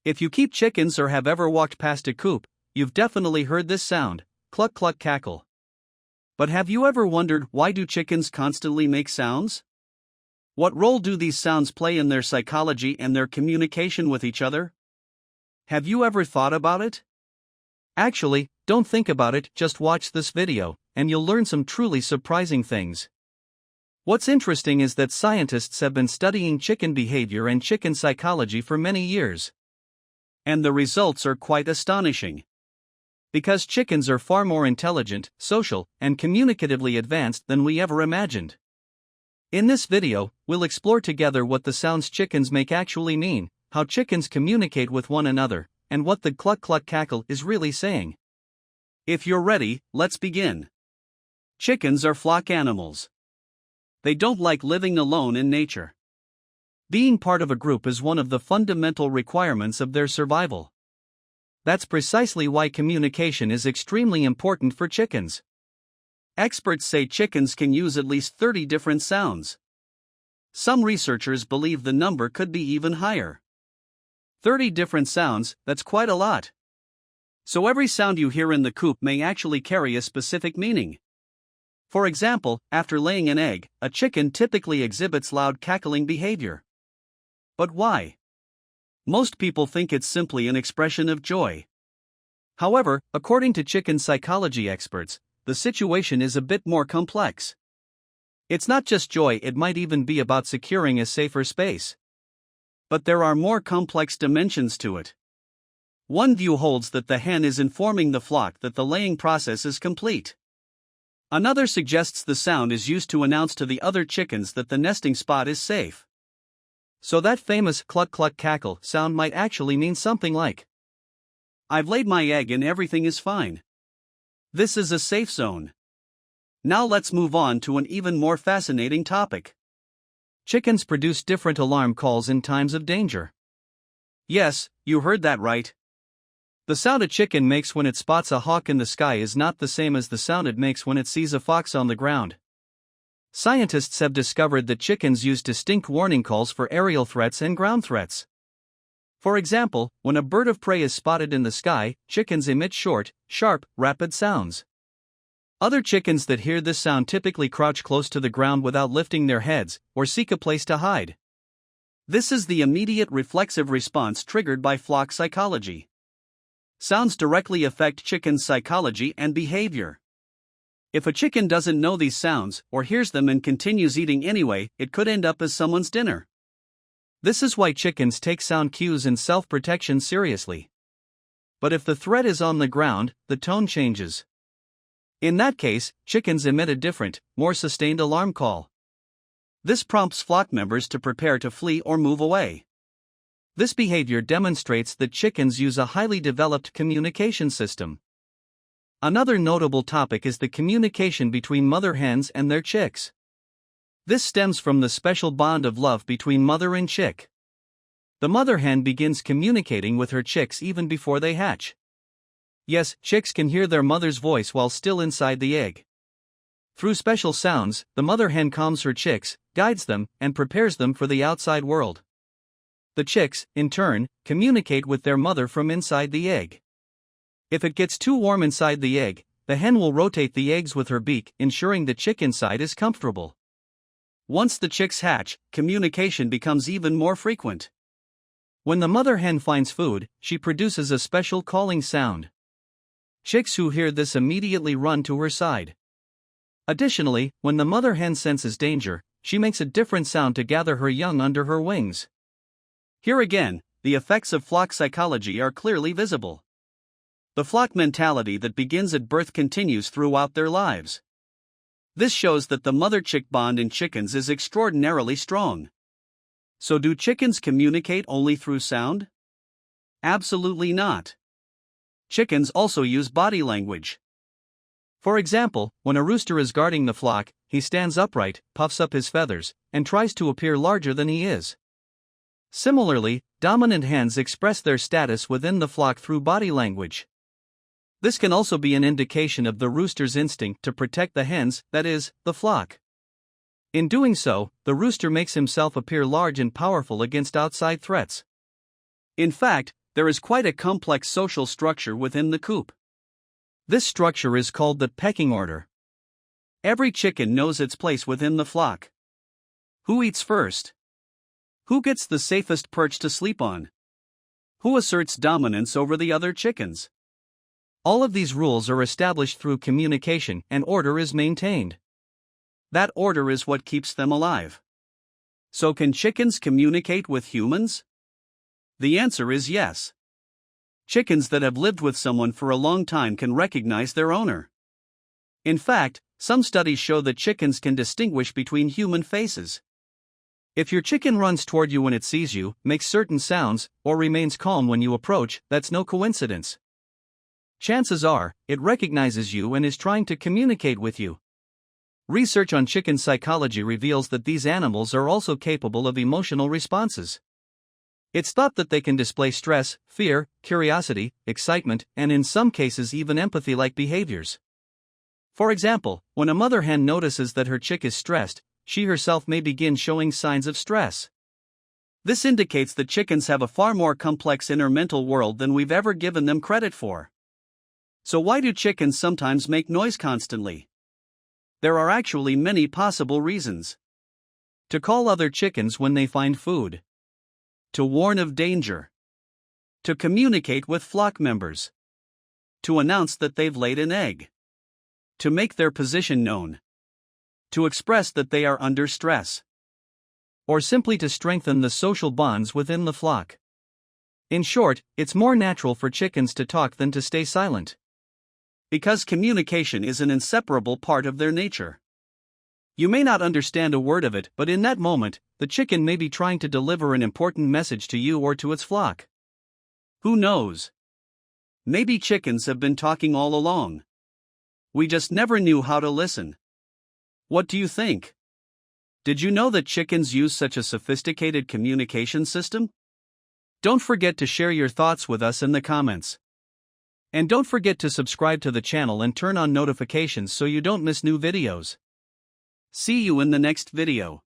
If you keep chickens or have ever walked past a coop, you've definitely heard this sound, cluck cluck cackle. But have you ever wondered why do chickens constantly make sounds? What role do these sounds play in their psychology and their communication with each other? Have you ever thought about it? Actually, don't think about it, just watch this video, and you'll learn some truly surprising things. What's interesting is that scientists have been studying chicken behavior and chicken psychology for many years. And the results are quite astonishing. Because chickens are far more intelligent, social, and communicatively advanced than we ever imagined. In this video, we'll explore together what the sounds chickens make actually mean, how chickens communicate with one another, and what the cluck cluck cackle is really saying. If you're ready, let's begin. Chickens are flock animals. They don't like living alone in nature. Being part of a group is one of the fundamental requirements of their survival. That's precisely why communication is extremely important for chickens. Experts say chickens can use at least 30 different sounds. Some researchers believe the number could be even higher. 30 different sounds, that's quite a lot. So every sound you hear in the coop may actually carry a specific meaning. For example, after laying an egg, a chicken typically exhibits loud cackling behavior. But why? Most people think it's simply an expression of joy. However, according to chicken psychology experts, the situation is a bit more complex. It's not just joy, it might even be about securing a safer space. But there are more complex dimensions to it. One view holds that the hen is informing the flock that the laying process is complete. Another suggests the sound is used to announce to the other chickens that the nesting spot is safe. So that famous cluck cluck cackle sound might actually mean something like, "I've laid my egg and everything is fine. This is a safe zone." Now let's move on to an even more fascinating topic. Chickens produce different alarm calls in times of danger. Yes, you heard that right. The sound a chicken makes when it spots a hawk in the sky is not the same as the sound it makes when it sees a fox on the ground. Scientists have discovered that chickens use distinct warning calls for aerial threats and ground threats. For example, when a bird of prey is spotted in the sky, chickens emit short, sharp, rapid sounds. Other chickens that hear this sound typically crouch close to the ground without lifting their heads, or seek a place to hide. This is the immediate reflexive response triggered by flock psychology. Sounds directly affect chickens' psychology and behavior. If a chicken doesn't know these sounds, or hears them and continues eating anyway, it could end up as someone's dinner. This is why chickens take sound cues and self-protection seriously. But if the threat is on the ground, the tone changes. In that case, chickens emit a different, more sustained alarm call. This prompts flock members to prepare to flee or move away. This behavior demonstrates that chickens use a highly developed communication system. Another notable topic is the communication between mother hens and their chicks. This stems from the special bond of love between mother and chick. The mother hen begins communicating with her chicks even before they hatch. Yes, chicks can hear their mother's voice while still inside the egg. Through special sounds, the mother hen calms her chicks, guides them, and prepares them for the outside world. The chicks, in turn, communicate with their mother from inside the egg. If it gets too warm inside the egg, the hen will rotate the eggs with her beak, ensuring the chick inside is comfortable. Once the chicks hatch, communication becomes even more frequent. When the mother hen finds food, she produces a special calling sound. Chicks who hear this immediately run to her side. Additionally, when the mother hen senses danger, she makes a different sound to gather her young under her wings. Here again, the effects of flock psychology are clearly visible. The flock mentality that begins at birth continues throughout their lives. This shows that the mother-chick bond in chickens is extraordinarily strong. So do chickens communicate only through sound? Absolutely not. Chickens also use body language. For example, when a rooster is guarding the flock, he stands upright, puffs up his feathers, and tries to appear larger than he is. Similarly, dominant hens express their status within the flock through body language. This can also be an indication of the rooster's instinct to protect the hens, that is, the flock. In doing so, the rooster makes himself appear large and powerful against outside threats. In fact, there is quite a complex social structure within the coop. This structure is called the pecking order. Every chicken knows its place within the flock. Who eats first? Who gets the safest perch to sleep on? Who asserts dominance over the other chickens? All of these rules are established through communication, and order is maintained. That order is what keeps them alive. So, can chickens communicate with humans? The answer is yes. Chickens that have lived with someone for a long time can recognize their owner. In fact, some studies show that chickens can distinguish between human faces. If your chicken runs toward you when it sees you, makes certain sounds, or remains calm when you approach, that's no coincidence. Chances are, it recognizes you and is trying to communicate with you. Research on chicken psychology reveals that these animals are also capable of emotional responses. It's thought that they can display stress, fear, curiosity, excitement, and in some cases even empathy-like behaviors. For example, when a mother hen notices that her chick is stressed, she herself may begin showing signs of stress. This indicates that chickens have a far more complex inner mental world than we've ever given them credit for. So why do chickens sometimes make noise constantly? There are actually many possible reasons. To call other chickens when they find food. To warn of danger. To communicate with flock members. To announce that they've laid an egg. To make their position known. To express that they are under stress. Or simply to strengthen the social bonds within the flock. In short, it's more natural for chickens to talk than to stay silent. Because communication is an inseparable part of their nature. You may not understand a word of it, but in that moment, the chicken may be trying to deliver an important message to you or to its flock. Who knows? Maybe chickens have been talking all along. We just never knew how to listen. What do you think? Did you know that chickens use such a sophisticated communication system? Don't forget to share your thoughts with us in the comments. And don't forget to subscribe to the channel and turn on notifications so you don't miss new videos. See you in the next video.